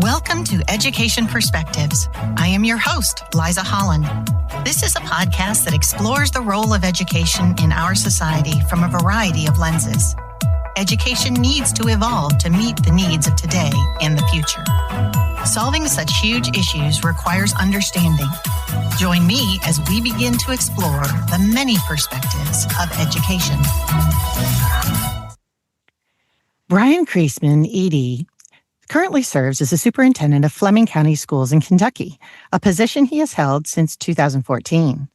Welcome to Education Perspectives. I am your host, Liza Holland. This is a podcast that explores the role of education in our society from a variety of lenses. Education needs to evolve to meet the needs of today and the future. Solving such huge issues requires understanding. Join me as we begin to explore the many perspectives of education. Brian Creasman, ED, currently serves as the superintendent of Flemming County Schools in Kentucky, a position he has held since 2014.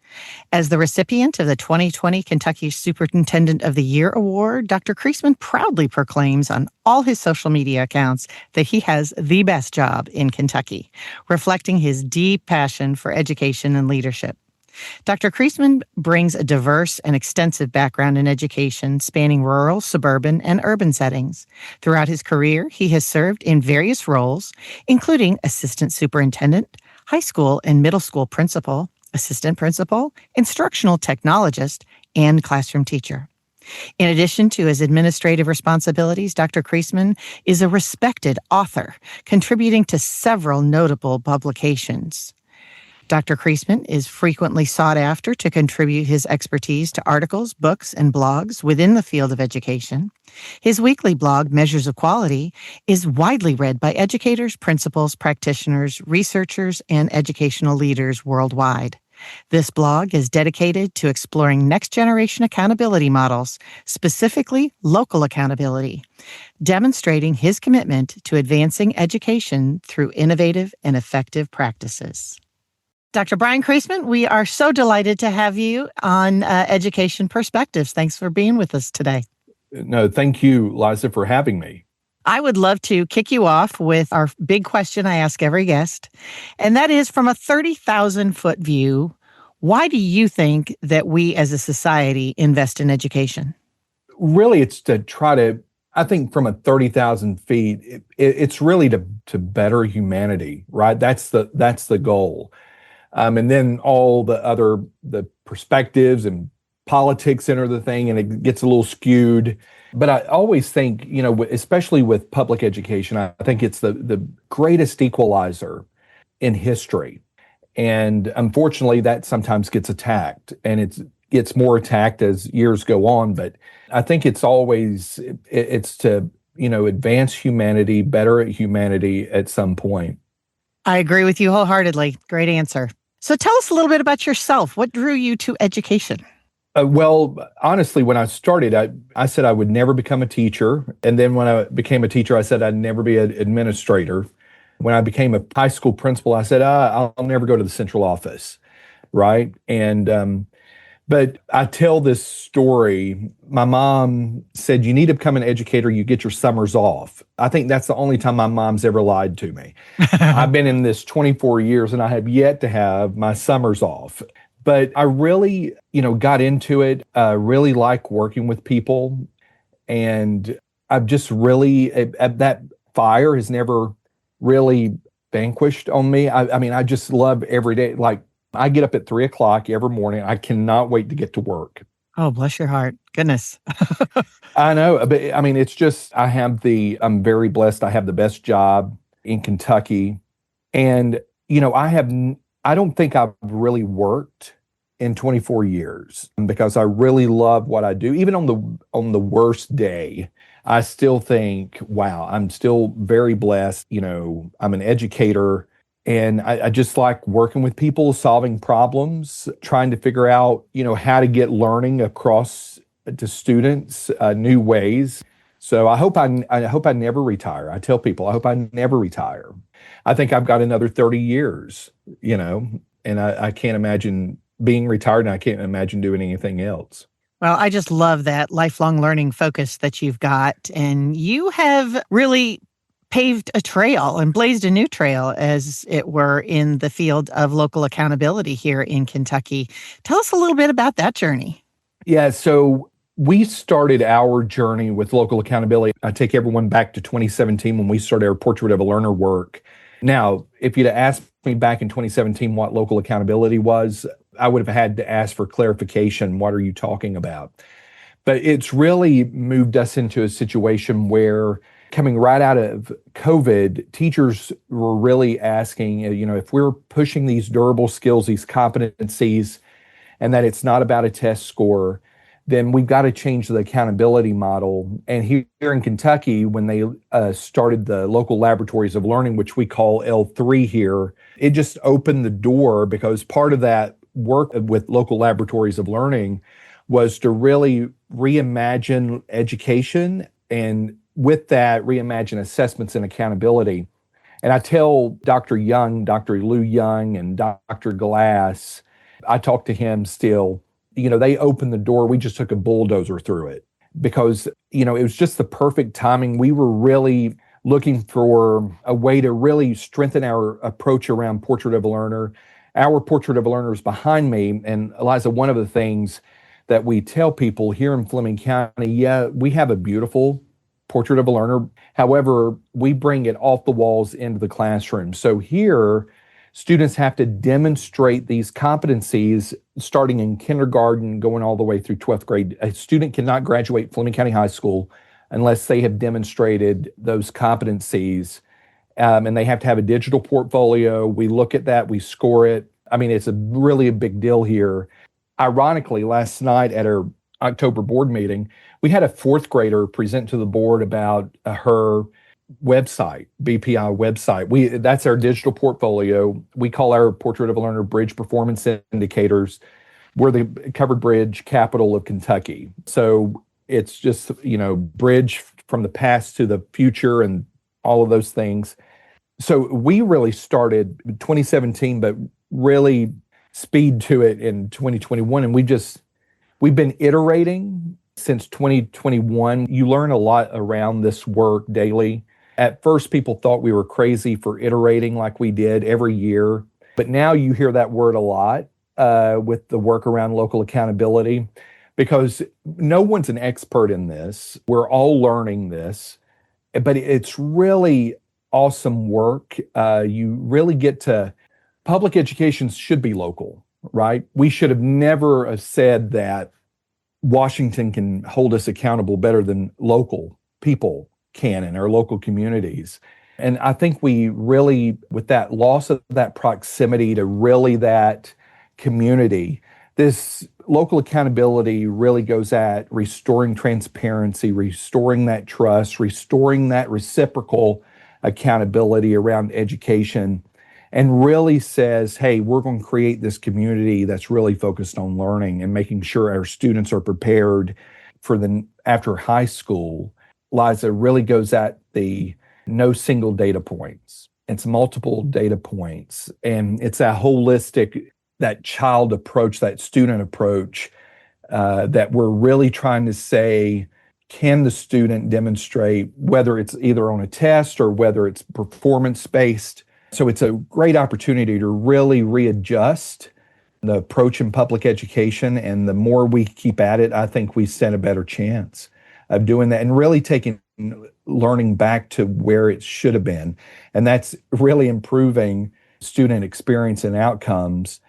As the recipient of the 2020 Kentucky Superintendent of the Year Award, Dr. Creasman proudly proclaims on all his social media accounts that he has the best job in Kentucky, reflecting his deep passion for education and leadership. Dr. Creasman brings a diverse and extensive background in education spanning rural, suburban, and urban settings. Throughout his career, he has served in various roles, including assistant superintendent, high school and middle school principal, assistant principal, instructional technologist, and classroom teacher. In addition to his administrative responsibilities, Dr. Creasman is a respected author, contributing to several notable publications. Dr. Creasman is frequently sought after to contribute his expertise to articles, books, and blogs within the field of education. His weekly blog, Measures of Quality, is widely read by educators, principals, practitioners, researchers, and educational leaders worldwide. This blog is dedicated to exploring next-generation accountability models, specifically local accountability, demonstrating his commitment to advancing education through innovative and effective practices. Dr. Brian Creasman, we are so delighted to have you on Education Perspectives. Thanks for being with us today. No, thank you, Liza, for having me. I would love to kick you off with our big question I ask every guest, and that is, from a 30,000-foot view, why do you think that we as a society invest in education? Really, it's to try to, I think from a 30,000 feet, it's really to better humanity, right? That's the goal. And then all the perspectives and politics enter the thing, and it gets a little skewed. But I always think, especially with public education, I think it's the greatest equalizer in history. And unfortunately, that sometimes gets attacked, and it gets more attacked as years go on. But I think it's to, advance humanity, better at humanity at some point. I agree with you wholeheartedly. Great answer. So tell us a little bit about yourself. What drew you to education? Well, honestly, when I started, I said I would never become a teacher. And then when I became a teacher, I said I'd never be an administrator. When I became a high school principal, I said, I'll never go to the central office, right? And but I tell this story. My mom said, you need to become an educator, you get your summers off. I think that's the only time my mom's ever lied to me. I've been in this 24 years and I have yet to have my summers off. But I really, got into it, really like working with people. And I've just really, that fire has never really vanquished on me. I mean, I just love every day. Like, I get up at 3:00 every morning. I cannot wait to get to work. Oh, bless your heart. Goodness. I know, but I mean, it's just, I'm very blessed. I have the best job in Kentucky. And, I don't think I've really worked in 24 years because I really love what I do. Even on the worst day, I still think, wow, I'm still very blessed. I'm an educator. And I just like working with people, solving problems, trying to figure out, how to get learning across to students, new ways. So I hope I never retire. I tell people, I hope I never retire. I think I've got another 30 years, and I can't imagine being retired, and I can't imagine doing anything else. Well, I just love that lifelong learning focus that you've got. And you have really paved a trail and blazed a new trail, as it were, in the field of local accountability here in Kentucky. Tell us a little bit about that journey. Yeah, so we started our journey with local accountability. I take everyone back to 2017 when we started our Portrait of a Learner work. Now, if you'd asked me back in 2017 what local accountability was, I would have had to ask for clarification. What are you talking about? But it's really moved us into a situation where coming right out of COVID, teachers were really asking, if we're pushing these durable skills, these competencies, and that it's not about a test score, then we've got to change the accountability model. And here in Kentucky, when they started the local laboratories of learning, which we call L3 here, it just opened the door, because part of that work with local laboratories of learning was to really reimagine education, and with that, reimagine assessments and accountability. And I tell Dr. Young, Dr. Lou Young, and Dr. Glass, I talk to him still, they opened the door. We just took a bulldozer through it, because, it was just the perfect timing. We were really looking for a way to really strengthen our approach around Portrait of a Learner. Our Portrait of a Learner is behind me. And Eliza, one of the things that we tell people here in Flemming County, we have a beautiful Portrait of a Learner. However, we bring it off the walls into the classroom. So here, students have to demonstrate these competencies starting in kindergarten, going all the way through 12th grade. A student cannot graduate Flemming County High School unless they have demonstrated those competencies. And they have to have a digital portfolio. We look at that, we score it. I mean, it's really a big deal here. Ironically, last night at our October board meeting, we had a fourth grader present to the board about her website, BPI website. That's our digital portfolio. We call our Portrait of a Learner Bridge Performance Indicators. We're the covered bridge capital of Kentucky. So it's just, bridge from the past to the future and all of those things. So we really started 2017, but really speed to it in 2021. And we've been iterating since 2021. You learn a lot around this work daily. At first, people thought we were crazy for iterating like we did every year. But now you hear that word a lot with the work around local accountability, because no one's an expert in this. We're all learning this, but it's really awesome work. You really get to, public education should be local, right? We should have never have said that Washington can hold us accountable better than local people can in our local communities. And I think we really, with that loss of that proximity to really that community, this local accountability really goes at restoring transparency, restoring that trust, restoring that reciprocal accountability around education, and really says, hey, we're going to create this community that's really focused on learning and making sure our students are prepared for after high school. Liza, really goes at the no single data points. It's multiple data points. And it's a holistic, that child approach, that student approach, that we're really trying to say, can the student demonstrate, whether it's either on a test or whether it's performance-based. So it's a great opportunity to really readjust the approach in public education. And the more we keep at it, I think we stand a better chance of doing that and really taking learning back to where it should have been. And that's really improving student experience and outcomes,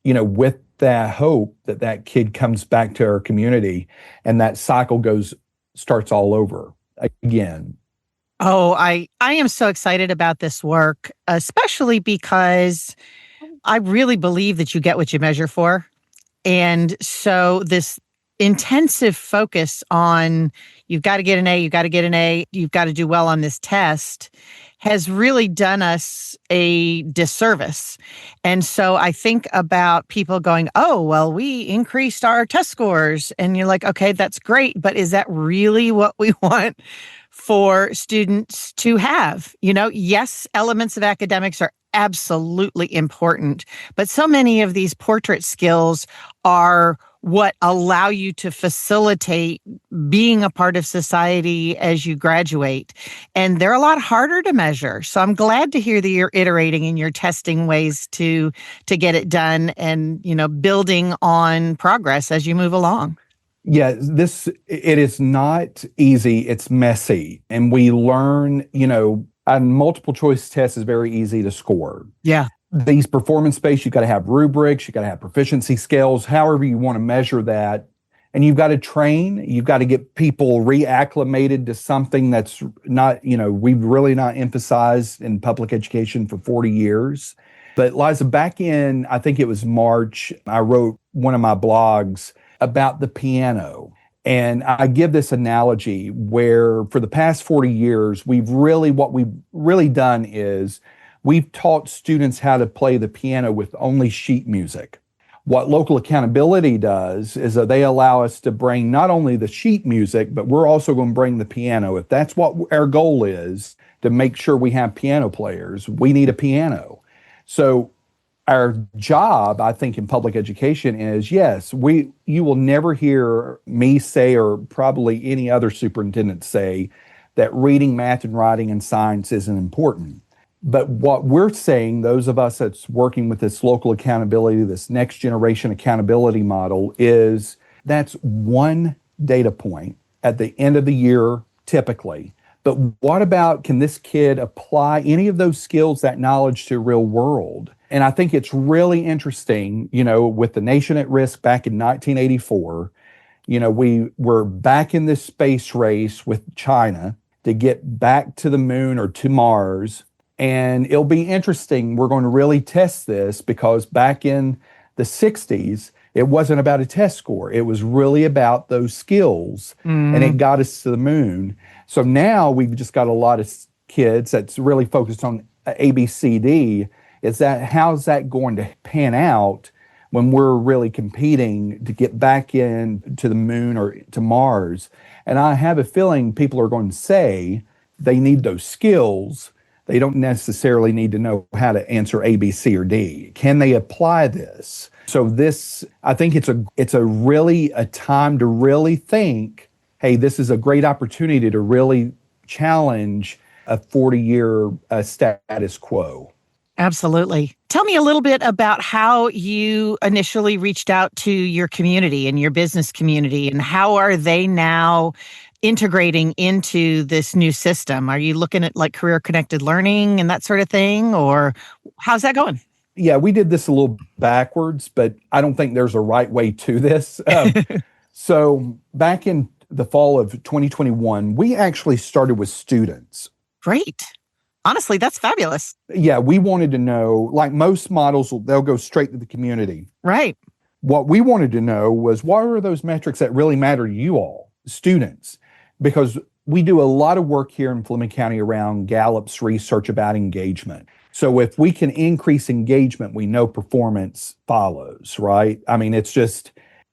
with that hope that that kid comes back to our community and that cycle starts all over again. Oh, I am so excited about this work, especially because I really believe that you get what you measure for. And so this intensive focus on you've got to get an A, you've got to get an A, you've got to do well on this test has really done us a disservice. And so I think about people going, oh, well, we increased our test scores. And you're like, okay, that's great. But is that really what we want for students to have? Yes, elements of academics are absolutely important, but so many of these portrait skills are what allow you to facilitate being a part of society as you graduate. And they're a lot harder to measure. So I'm glad to hear that you're iterating and you're testing ways to get it done and, building on progress as you move along. Yeah, it is not easy. It's messy. And we learn, a multiple choice test is very easy to score. Yeah. These performance-based, you've got to have rubrics, you've got to have proficiency scales, however you want to measure that. and you've got to train, you've got to get people reacclimated to something that's not, we've really not emphasized in public education for 40 years. But Liza, back in, I think it was March, I wrote one of my blogs about the piano. And I give this analogy where for the past 40 years, what we've really done is we've taught students how to play the piano with only sheet music. What local accountability does is that they allow us to bring not only the sheet music, but we're also going to bring the piano. If that's what our goal is, to make sure we have piano players, we need a piano. So our job, I think, in public education is, yes, you will never hear me say, or probably any other superintendent say, that reading, math, and writing and science isn't important. But what we're saying, those of us that's working with this local accountability, this next generation accountability model, is that's one data point at the end of the year, typically. But what about, can this kid apply any of those skills, that knowledge, to real world? And I think it's really interesting, with the nation at risk back in 1984, we were back in this space race with China to get back to the moon or to Mars. And it'll be interesting. We're going to really test this because back in the 60s, it wasn't about a test score. It was really about those skills, and it got us to the moon. So now we've just got a lot of kids that's really focused on ABCD. How's that going to pan out when we're really competing to get back in to the moon or to Mars? And I have a feeling people are going to say they need those skills. They don't necessarily need to know how to answer A, B, C, or D. Can they apply this? So I think it's a time to really think, hey, this is a great opportunity to really challenge a 40-year status quo. Absolutely. Tell me a little bit about how you initially reached out to your community and your business community, and how are they now integrating into this new system? Are you looking at like career connected learning and that sort of thing, or how's that going? Yeah, we did this a little backwards, but I don't think there's a right way to this. So back in the fall of 2021, we actually started with students. Great. Honestly, that's fabulous. Yeah, we wanted to know, like most models, they'll go straight to the community. Right. What we wanted to know was, what are those metrics that really matter to you all, students? Because we do a lot of work here in Flemming County around Gallup's research about engagement. So if we can increase engagement, we know performance follows, right? I mean,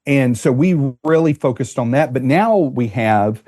and so we really focused on that. But now we have,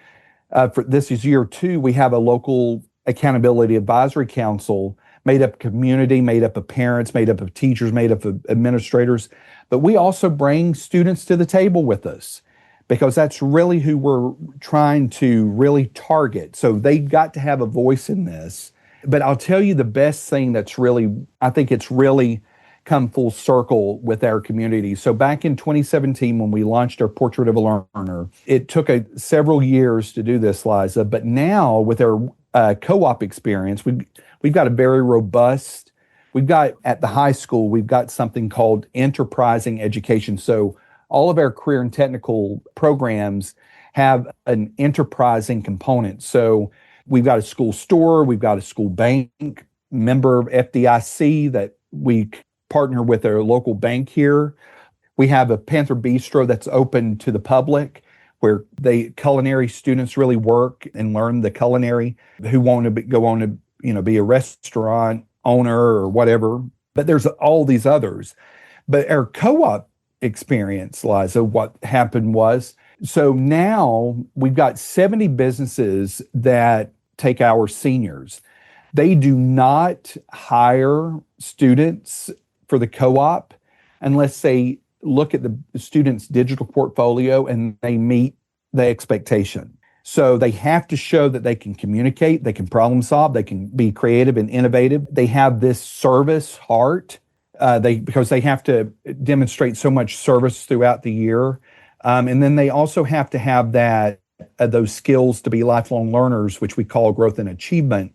for this is year 2, we have a local accountability advisory council made up of community, made up of parents, made up of teachers, made up of administrators. But we also bring students to the table with us, because that's really who we're trying to really target. So they've got to have a voice in this. But I'll tell you the best thing I think it's really come full circle with our community. So back in 2017, when we launched our Portrait of a Learner, it took several years to do this, Liza. But now with our co-op experience, we've got a very robust, at the high school, we've got something called enterprising education. So all of our career and technical programs have an enterprising component. So we've got a school store, we've got a school bank, member of FDIC that we partner with our local bank here. We have a Panther Bistro that's open to the public, where culinary students really work and learn the culinary, who want to go on to be a restaurant owner or whatever. But there's all these others. But our co-op experience, Liza, what happened was, so now we've got 70 businesses that take our seniors. They do not hire students for the co-op unless they look at the student's digital portfolio and they meet the expectation. So they have to show that they can communicate, they can problem solve, they can be creative and innovative. They have this service heart, because they have to demonstrate so much service throughout the year. And then they also have to have those skills to be lifelong learners, which we call growth and achievement.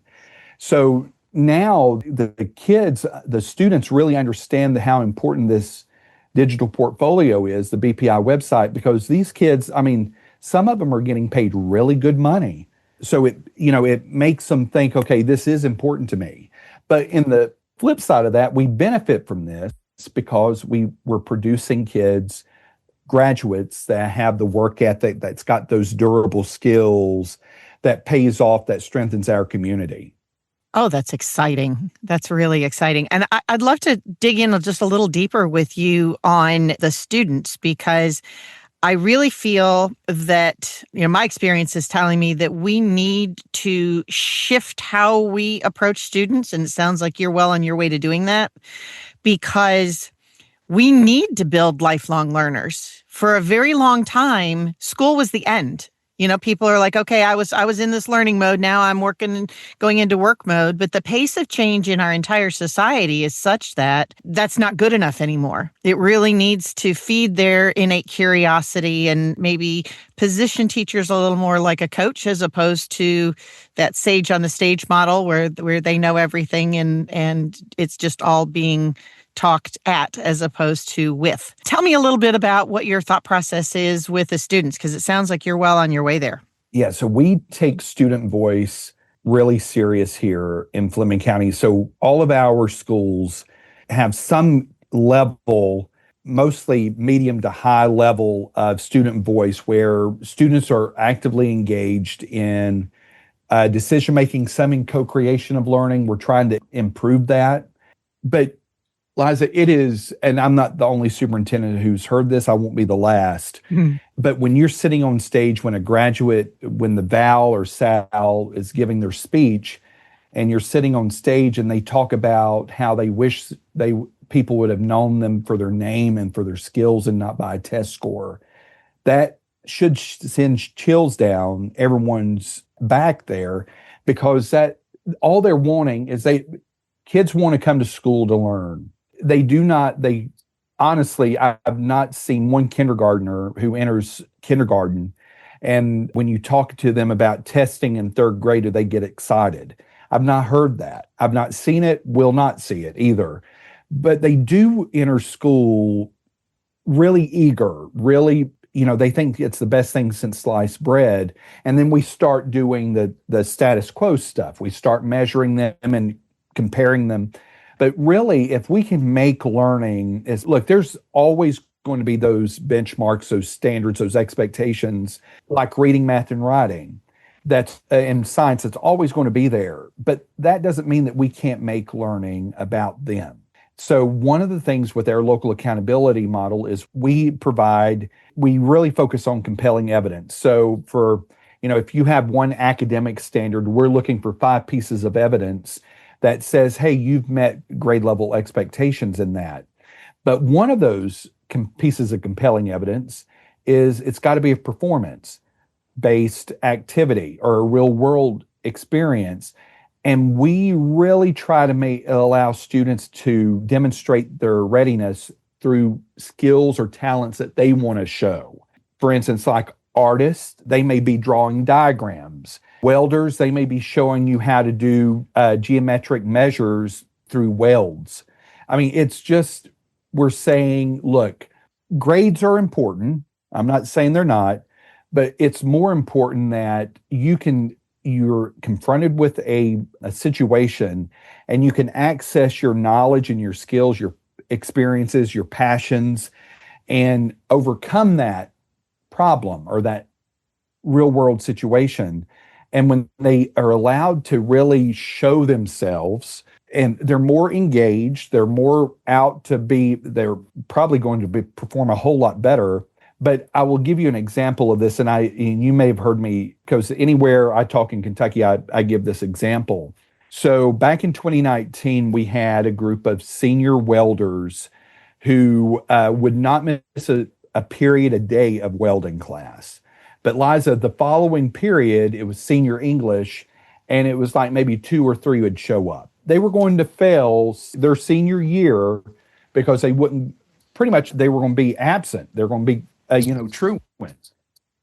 So now the kids, the students really understand how important this digital portfolio is, the BPI website, because these kids, I mean, some of them are getting paid really good money. So it makes them think, okay, this is important to me. But in the flip side of that, we benefit from this because we're producing kids, graduates that have the work ethic, that's got those durable skills, that pays off, that strengthens our community. Oh, that's exciting. That's really exciting. And I'd love to dig in just a little deeper with you on the students, because I really feel that, my experience is telling me that we need to shift how we approach students. And it sounds like you're well on your way to doing that, because we need to build lifelong learners. For a very long time, school was the end. People are like, okay, I was in this learning mode. Now I'm going into work mode. But the pace of change in our entire society is such that that's not good enough anymore. It really needs to feed their innate curiosity and maybe position teachers a little more like a coach, as opposed to that sage on the stage model where they know everything and it's just all being talked at as opposed to with. Tell me a little bit about what your thought process is with the students, because it sounds like you're well on your way there. Yeah, so we take student voice really serious here in Flemming County. So all of our schools have some level, mostly medium to high level of student voice, where students are actively engaged in decision-making, some in co-creation of learning. We're trying to improve that. But Liza, it is, and I'm not the only superintendent who's heard this, I won't be the last, but when you're sitting on stage, when the Val or Sal is giving their speech, and you're sitting on stage and they talk about how they wish people would have known them for their name and for their skills and not by a test score, that should send chills down everyone's back there, because that all they're wanting is kids want to come to school to learn. Honestly, I've not seen one kindergartner who enters kindergarten, and when you talk to them about testing in third grade, do they get excited? I've not heard that. I've not seen it, will not see it either. But they do enter school really eager, really, they think it's the best thing since sliced bread. And then we start doing the status quo stuff. We start measuring them and comparing them. But really, if we can make learning there's always going to be those benchmarks, those standards, those expectations, like reading, math, and writing. That's in science, it's always going to be there. But that doesn't mean that we can't make learning about them. So one of the things with our local accountability model is we really focus on compelling evidence. So if you have one academic standard, we're looking for 5 pieces of evidence that says, hey, you've met grade level expectations in that. But one of those pieces of compelling evidence is it's got to be a performance-based activity or a real world experience. And we really try to allow students to demonstrate their readiness through skills or talents that they want to show. For instance, like artists, they may be drawing diagrams. Welders, they may be showing you how to do geometric measures through welds. I mean, it's just, we're saying, look, grades are important. I'm not saying they're not, but it's more important that you're confronted with a situation and you can access your knowledge and your skills, your experiences, your passions, and overcome that problem or that real world situation. And when they are allowed to really show themselves and they're more engaged, they're more they're probably going to perform a whole lot better. But I will give you an example of this, and you may have heard me, because anywhere I talk in Kentucky, I give this example. So back in 2019, we had a group of senior welders who would not miss a period a day of welding class. But Liza, the following period, it was senior English, and it was like maybe 2 or 3 would show up. They were going to fail their senior year because they were going to be absent. They're going to be truants.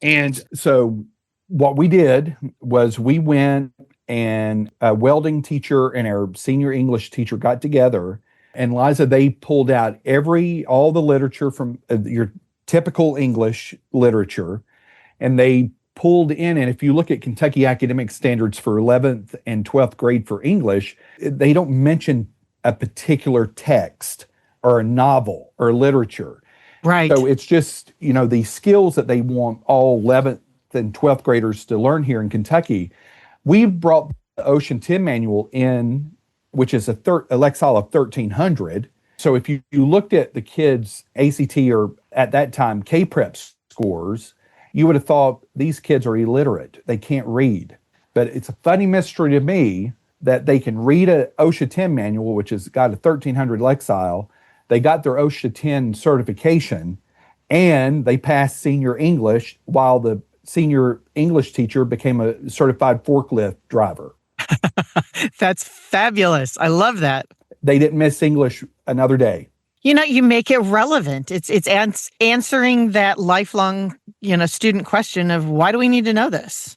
And so what we did was we went, and a welding teacher and our senior English teacher got together, And Liza, they pulled out all the literature from your typical English literature, and they pulled in, and if you look at Kentucky academic standards for 11th and 12th grade for English, they don't mention a particular text or a novel or literature. Right. So it's just, the skills that they want all 11th and 12th graders to learn here in Kentucky. We've brought the Ocean 10 manual in, which is a Lexile of 1300. So if you looked at the kids' ACT or at that time K-Prep scores, you would have thought these kids are illiterate. They can't read. But it's a funny mystery to me that they can read a OSHA 10 manual, which has got a 1300 Lexile. They got their OSHA 10 certification, and they passed senior English while the senior English teacher became a certified forklift driver. That's fabulous. I love that. They didn't miss English another day. You make it relevant. It's answering that lifelong, student question of why do we need to know this?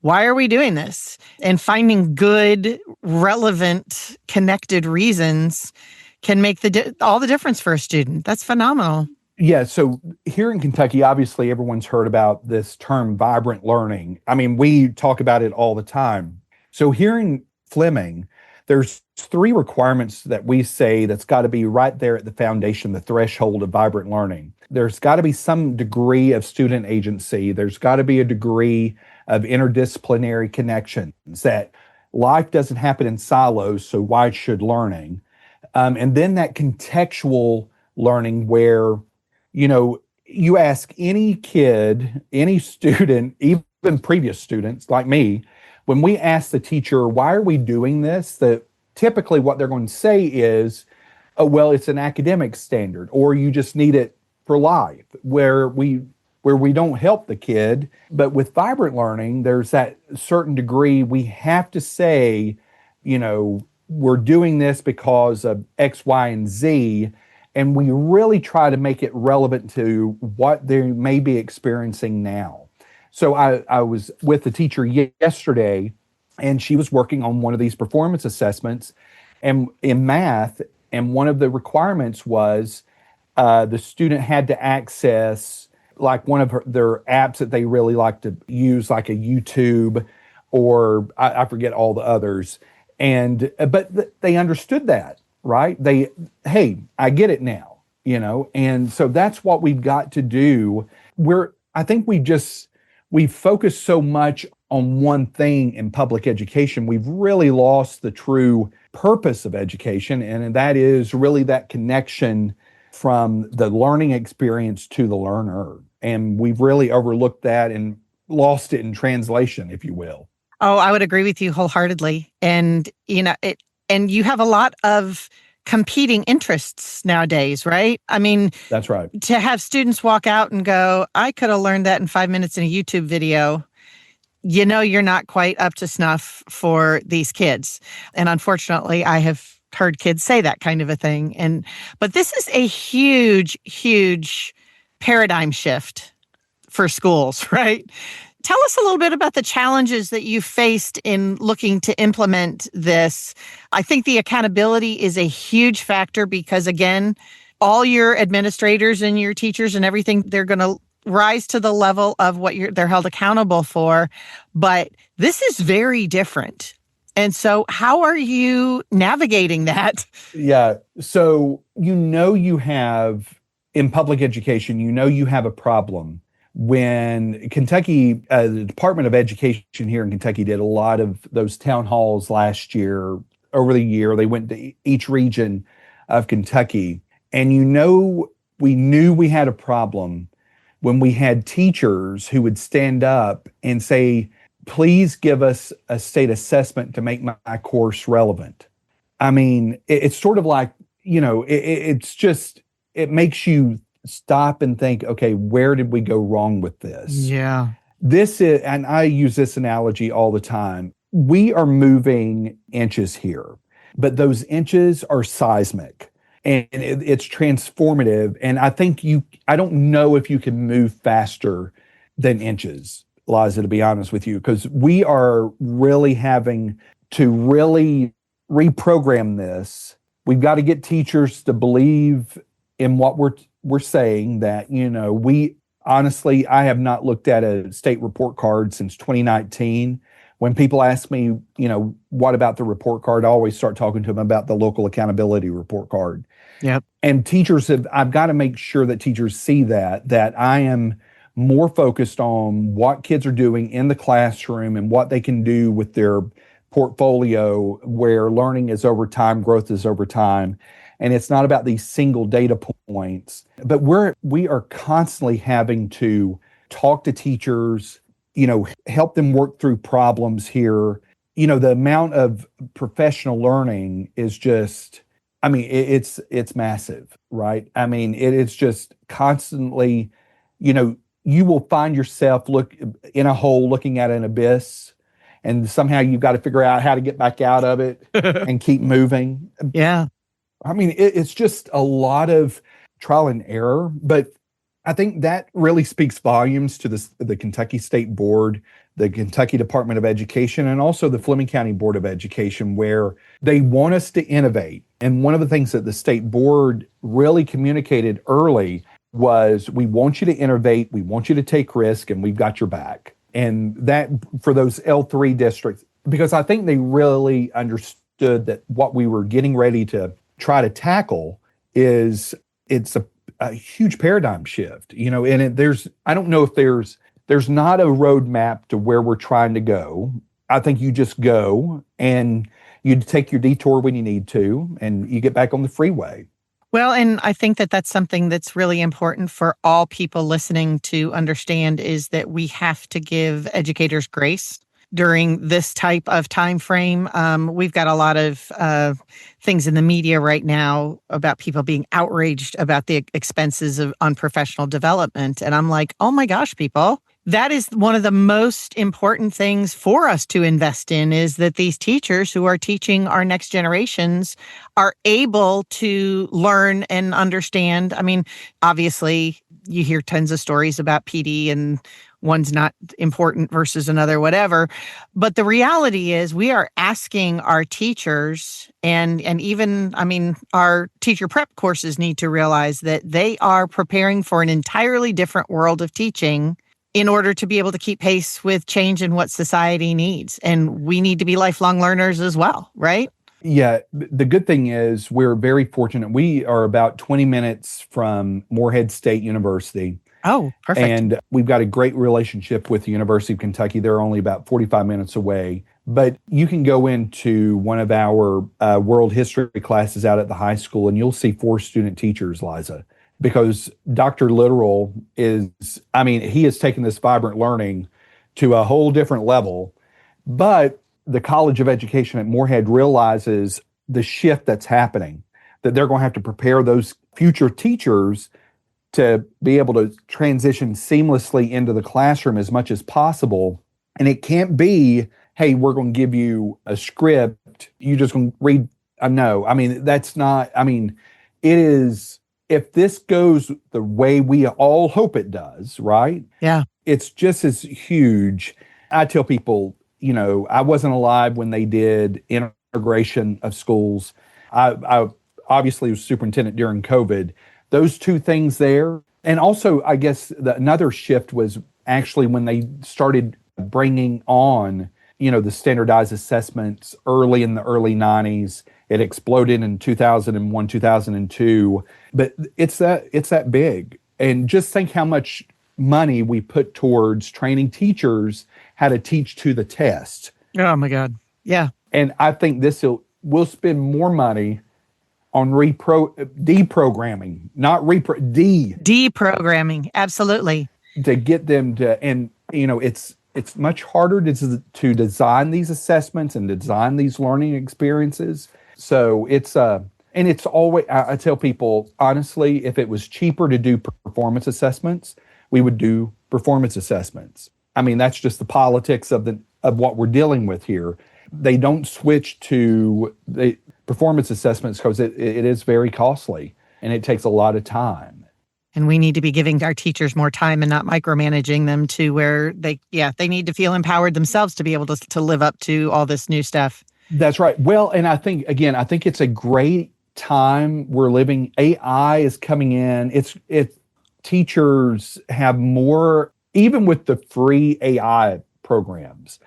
Why are we doing this? And finding good, relevant, connected reasons can make all the difference for a student. That's phenomenal. Yeah. So here in Kentucky, obviously everyone's heard about this term vibrant learning. I mean, we talk about it all the time. So here in Flemming, there's 3 requirements that we say that's got to be right there at the foundation, the threshold of vibrant learning. There's got to be some degree of student agency. There's got to be a degree of interdisciplinary connections, that life doesn't happen in silos, so why should learning? And then that contextual learning where, you ask any kid, any student, even previous students like me, when we ask the teacher, why are we doing this? Typically what they're going to say is, oh, well, it's an academic standard, or you just need it for life, where we don't help the kid. But with vibrant learning, there's that certain degree we have to say, we're doing this because of X, Y, and Z. And we really try to make it relevant to what they may be experiencing now. So I was with the teacher yesterday, and she was working on one of these performance assessments and in math. And one of the requirements was the student had to access like one of their apps that they really like to use, like a YouTube, or I forget all the others. But they understood that, right? Hey, I get it now, and so that's what we've got to do. I think we've focused so much on one thing in public education, we've really lost the true purpose of education, and that is really that connection from the learning experience to the learner. And we've really overlooked that and lost it in translation, if you will. Oh, I would agree with you wholeheartedly. And, and you have a lot of competing interests nowadays, right? I mean, that's right. To have students walk out and go, I could have learned that in 5 minutes in a YouTube video. You're not quite up to snuff for these kids. And unfortunately, I have heard kids say that kind of a thing. But this is a huge, huge paradigm shift for schools, right? Tell us a little bit about the challenges that you faced in looking to implement this. I think the accountability is a huge factor because, again, all your administrators and your teachers and everything, they're going to rise to the level of what they're held accountable for. But this is very different. And so how are you navigating that? Yeah. So, you have in public education, you have a problem. When Kentucky, the Department of Education here in Kentucky did a lot of those town halls last year, over the year, they went to each region of Kentucky. And we knew we had a problem when we had teachers who would stand up and say, please give us a state assessment to make my course relevant. I mean, it's sort of like, it makes you stop and think, okay, where did we go wrong with this? Yeah. And I use this analogy all the time. We are moving inches here, but those inches are seismic and it's transformative. And I think I don't know if you can move faster than inches, Liza, to be honest with you, because we are really having to really reprogram this we've got to get teachers to believe in what we're saying, that, we honestly, I have not looked at a state report card since 2019. When people ask me, what about the report card, I always start talking to them about the local accountability report card. Yep. And I've got to make sure that teachers see that I am more focused on what kids are doing in the classroom and what they can do with their portfolio, where learning is over time, growth is over time. And it's not about these single data points, but we are constantly having to talk to teachers, help them work through problems here. The amount of professional learning is just, it's massive, right? It's just constantly, you will find yourself in a hole looking at an abyss, and somehow you've got to figure out how to get back out of it and keep moving. Yeah. It's just a lot of trial and error, but I think that really speaks volumes to the Kentucky State Board, the Kentucky Department of Education, and also the Flemming County Board of Education, where they want us to innovate. And one of the things that the state board really communicated early was, we want you to innovate, we want you to take risk, and we've got your back. And that, for those L3 districts, because I think they really understood that what we were getting ready to try to tackle it's a huge paradigm shift, and I don't know if there's not a roadmap to where we're trying to go. I think you just go and you take your detour when you need to, and you get back on the freeway. Well, and I think that that's something that's really important for all people listening to understand, is that we have to give educators grace during this type of time frame. We've got a lot of things in the media right now about people being outraged about the expenses on professional development. And I'm like, oh my gosh, people, that is one of the most important things for us to invest in, is that these teachers who are teaching our next generations are able to learn and understand. Obviously, you hear tons of stories about PD and one's not important versus another, whatever. But the reality is, we are asking our teachers and even, our teacher prep courses need to realize that they are preparing for an entirely different world of teaching in order to be able to keep pace with change in what society needs. And we need to be lifelong learners as well, right? Yeah. The good thing is, we're very fortunate. We are about 20 minutes from Morehead State University. Oh, perfect. And we've got a great relationship with the University of Kentucky. They're only about 45 minutes away. But you can go into one of our world history classes out at the high school, and you'll see 4 student teachers, Liza, because Dr. Literal he has taken this vibrant learning to a whole different level. But the College of Education at Morehead realizes the shift that's happening, that they're going to have to prepare those future teachers to be able to transition seamlessly into the classroom as much as possible. And it can't be, hey, we're going to give you a script, you're just going to read a no. That's not, it is, if this goes the way we all hope it does, right? Yeah. It's just as huge. I tell people, I wasn't alive when they did integration of schools. I obviously was superintendent during COVID. Those two things there. And also, I guess another shift was actually when they started bringing on, the standardized assessments early in the early 90s. It exploded in 2001, 2002. But it's that big. And just think how much money we put towards training teachers how to teach to the test. Oh my God. Yeah. And I think we'll spend more money on deprogramming, not deprogramming. Absolutely. To get them to, and it's much harder to design these assessments and design these learning experiences. So it's always, I tell people, honestly, if it was cheaper to do performance assessments, we would do performance assessments. That's just the politics of what we're dealing with here. They don't switch to the performance assessments because it is very costly and it takes a lot of time. And we need to be giving our teachers more time and not micromanaging them to where they need to feel empowered themselves to be able to live up to all this new stuff. That's right. Well, and I think it's a great time we're living. AI is coming in. Teachers have more, even with the free AI programs,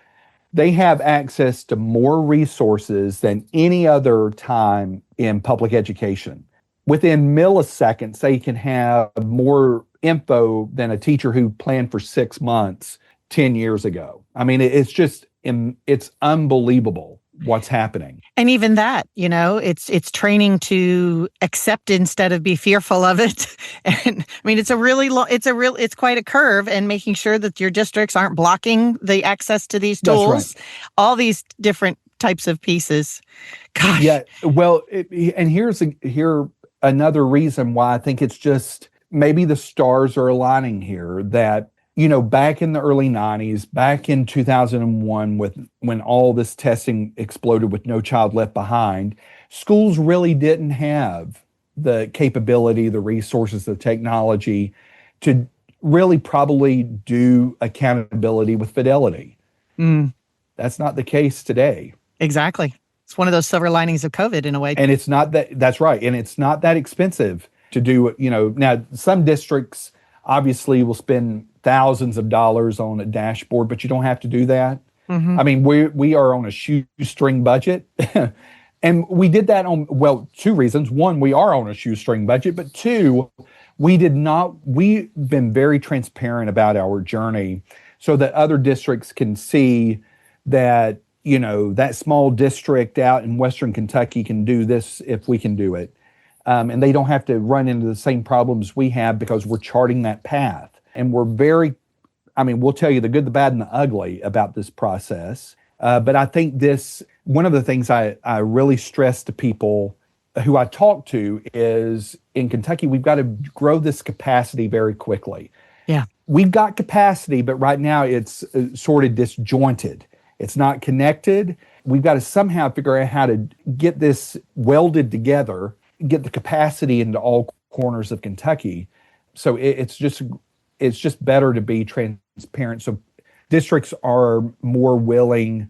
they have access to more resources than any other time in public education. Within milliseconds, they can have more info than a teacher who planned for 6 months 10 years ago. I mean, it's unbelievable what's happening. And even that, it's training to accept instead of be fearful of it. And I mean, it's quite a curve, and making sure that your districts aren't blocking the access to these tools, That's right. All these different types of pieces. Gosh. Yeah. Well, and here's another reason why I think it's just maybe the stars are aligning here, that back in the early 90s, back in 2001, when all this testing exploded with No Child Left Behind, schools really didn't have the capability, the resources, the technology to really probably do accountability with fidelity. That's not the case today. Exactly. It's one of those silver linings of COVID in a way. And it's not that's right. And it's not that expensive to do, now some districts obviously will spend thousands of dollars on a dashboard, but you don't have to do that. Mm-hmm. I mean, we are on a shoestring budget. And we did that on, well, two reasons. One, we are on a shoestring budget, but two, we've been very transparent about our journey so that other districts can see that, that small district out in Western Kentucky can do this if we can do it. And they don't have to run into the same problems we have because we're charting that path. And we'll tell you the good, the bad, and the ugly about this process. But I think one of the things I really stress to people who I talk to is in Kentucky, we've got to grow this capacity very quickly. Yeah. We've got capacity, but right now it's sort of disjointed. It's not connected. We've got to somehow figure out how to get this welded together, get the capacity into all corners of Kentucky. So it's just better to be transparent. So districts are more willing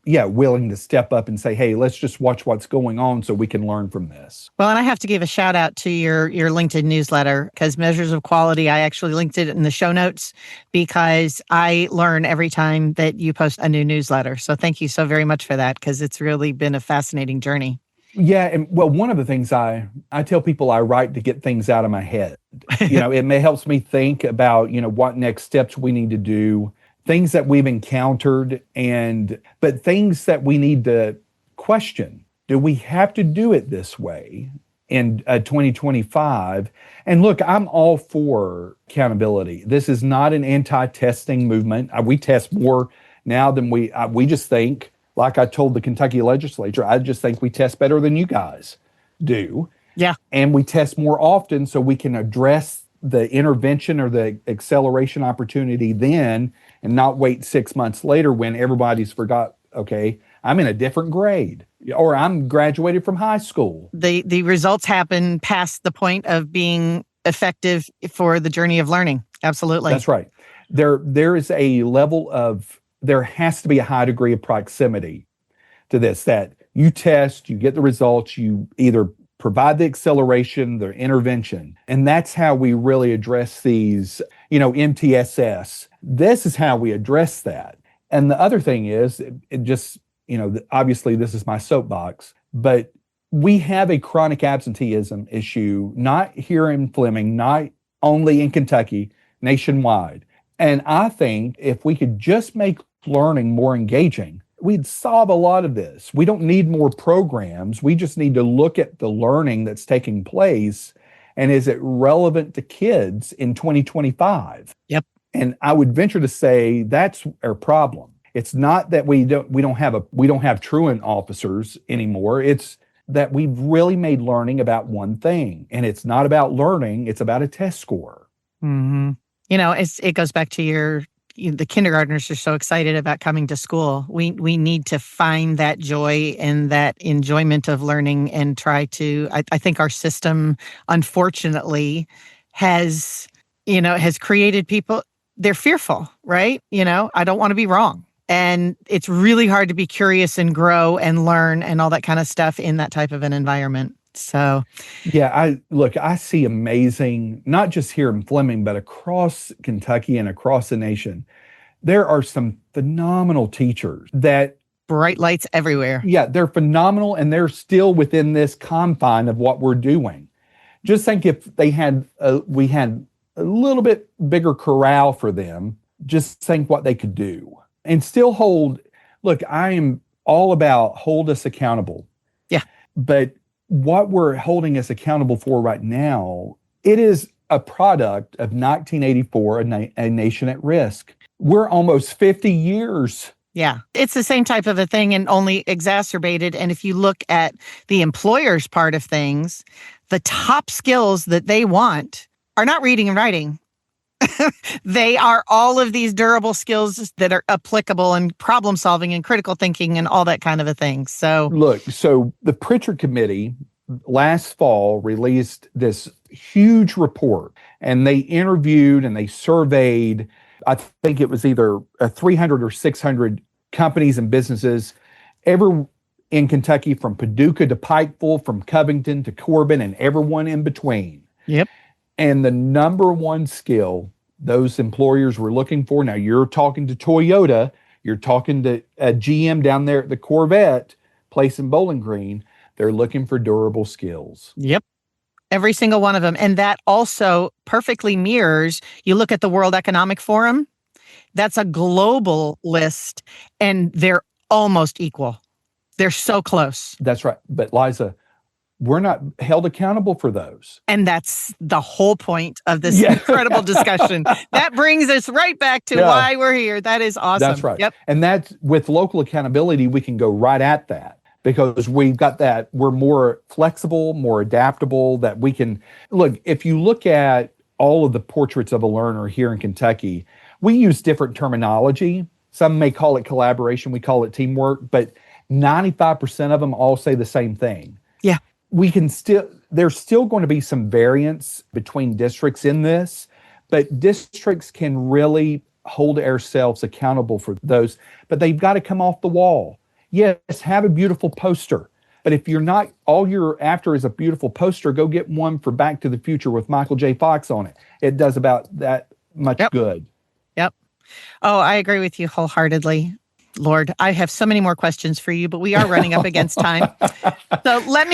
willing to step up and say, hey, let's just watch what's going on so we can learn from this. Well, and I have to give a shout out to your LinkedIn newsletter, because Measures of Quality, I actually linked it in the show notes because I learn every time that you post a new newsletter. So thank you so very much for that, because it's really been a fascinating journey. Yeah. And well, one of the things I tell people I write to get things out of my head. It helps me think about, what next steps we need to do, things that we've encountered, but things that we need to question. Do we have to do it this way in 2025? And look, I'm all for accountability. This is not an anti-testing movement. We test more now than we just think. Like I told the Kentucky legislature, I just think we test better than you guys do. Yeah. And we test more often so we can address the intervention or the acceleration opportunity then and not wait 6 months later when everybody's forgot, okay, I'm in a different grade or I'm graduated from high school. The results happen past the point of being effective for the journey of learning. Absolutely. That's right. There is a level of, there has to be a high degree of proximity to this, that you test, you get the results, you either provide the acceleration, the intervention. And that's how we really address these, MTSS. This is how we address that. And the other thing is, obviously this is my soapbox, but we have a chronic absenteeism issue, not here in Flemming, not only in Kentucky, nationwide. And I think if we could just make learning more engaging, we'd solve a lot of this. We don't need more programs. We just need to look at the learning that's taking place and is it relevant to kids in 2025? Yep. And I would venture to say that's our problem. It's not that we don't have truant officers anymore. It's that we've really made learning about one thing, and it's not about learning. It's about a test score. Mm-hmm. It goes back to the kindergartners are so excited about coming to school. We need to find that joy and that enjoyment of learning and try to, I think our system, unfortunately, has created people, they're fearful, right? I don't want to be wrong. And it's really hard to be curious and grow and learn and all that kind of stuff in that type of an environment. So, yeah, I see amazing, not just here in Fleming, but across Kentucky and across the nation. There are some phenomenal teachers that, bright lights everywhere. yeah, they're phenomenal and they're still within this confine of what we're doing. Just think if we had a little bit bigger corral for them, just think what they could do and still look, I am all about hold us accountable. Yeah. But what we're holding us accountable for right now, it is a product of 1984, a nation at risk. We're almost 50 years. Yeah, it's the same type of a thing and only exacerbated. And if you look at the employer's part of things, the top skills that they want are not reading and writing. They are all of these durable skills that are applicable in problem solving and critical thinking and all that kind of a thing. So look, the Pritchard Committee last fall released this huge report and they interviewed and they surveyed, I think it was either 300 or 600 companies and businesses in Kentucky, from Paducah to Pikeville, from Covington to Corbin, and everyone in between. Yep. And the number one skill those employers were looking for, now you're talking to Toyota, you're talking to a GM down there at the Corvette place in Bowling Green, they're looking for durable skills. Yep. Every single one of them. And that also perfectly mirrors, you look at the World Economic Forum, that's a global list, and they're almost equal. They're so close. That's right. But Liza, we're not held accountable for those. And that's the whole point of this incredible discussion. That brings us right back to why we're here. That is awesome. That's right. Yep. And that's with local accountability, we can go right at that because we've got that. We're more flexible, more adaptable, that we can look. If you look at all of the portraits of a learner here in Kentucky, we use different terminology. Some may call it collaboration. We call it teamwork, but 95% of them all say the same thing. Yeah. There's still going to be some variance between districts in this, but districts can really hold ourselves accountable for those, but they've got to come off the wall. Yes, have a beautiful poster, but if you're not, all you're after is a beautiful poster, go get one for Back to the Future with Michael J. Fox on it. It does about that much good. Yep. Oh, I agree with you wholeheartedly. Lord, I have so many more questions for you, but we are running up against time. So let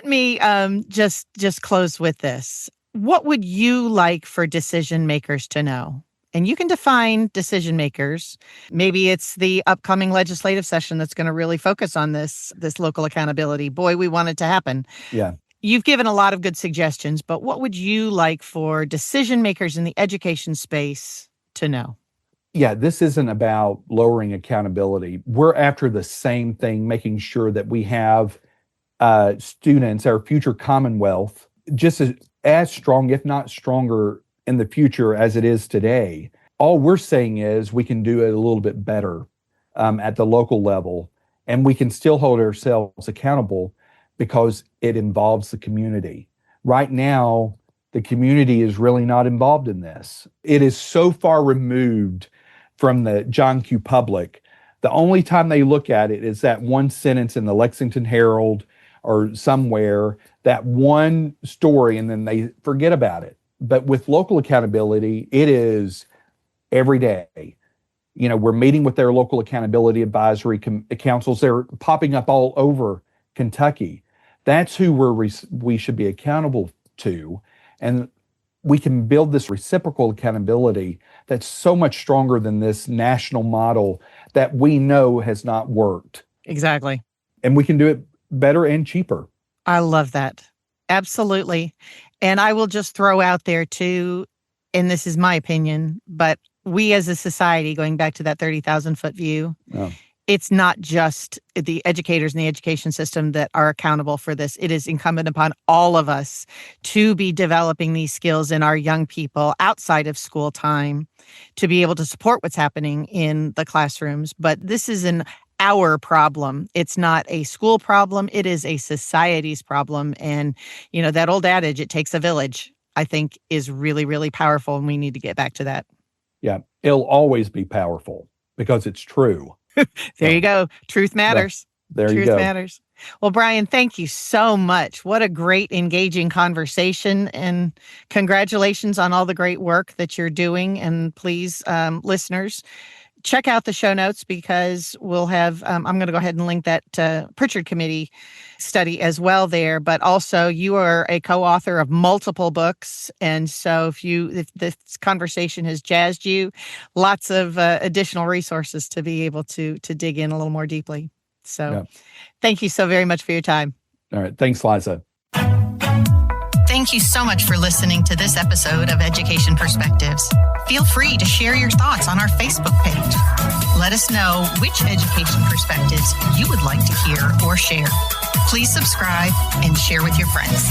me just close with this. What would you like for decision makers to know? And you can define decision makers. Maybe it's the upcoming legislative session that's going to really focus on this local accountability. Boy, we want it to happen. Yeah. You've given a lot of good suggestions, but what would you like for decision makers in the education space to know? Yeah, this isn't about lowering accountability. We're after the same thing, making sure that we have students, our future Commonwealth, just as strong, if not stronger, in the future as it is today. All we're saying is we can do it a little bit better at the local level, and we can still hold ourselves accountable because it involves the community. Right now, the community is really not involved in this. It is so far removed from the John Q. Public. The only time they look at it is that one sentence in the Lexington Herald or somewhere, that one story, and then they forget about it. But with local accountability, it is every day. You know, we're meeting with their local accountability advisory councils. They're popping up all over Kentucky. That's who we should be accountable to. And we can build this reciprocal accountability that's so much stronger than this national model that we know has not worked. Exactly. And we can do it better and cheaper. I love that. Absolutely. And I will just throw out there too, and this is my opinion, but we as a society, going back to that 30,000 foot view, it's not just the educators in the education system that are accountable for this. It is incumbent upon all of us to be developing these skills in our young people outside of school time to be able to support what's happening in the classrooms. But this is our problem. It's not a school problem. It is a society's problem. And, you know, that old adage, it takes a village, I think is really, really powerful. And we need to get back to that. Yeah, it'll always be powerful. because it's true. There you go. Truth matters. There you Truth go. matters. Well, Brian, thank you so much. What a great, engaging conversation. And congratulations on all the great work that you're doing. And please, listeners, check out the show notes because we'll have, I'm going to go ahead and link that Pritchard Committee study as well there. But also, you are a co-author of multiple books. And so if this conversation has jazzed you, lots of additional resources to be able to dig in a little more deeply. So Thank you so very much for your time. All right. Thanks, Liza. Thank you so much for listening to this episode of Education Perspectives. Feel free to share your thoughts on our Facebook page. Let us know which education perspectives you would like to hear or share. Please subscribe and share with your friends.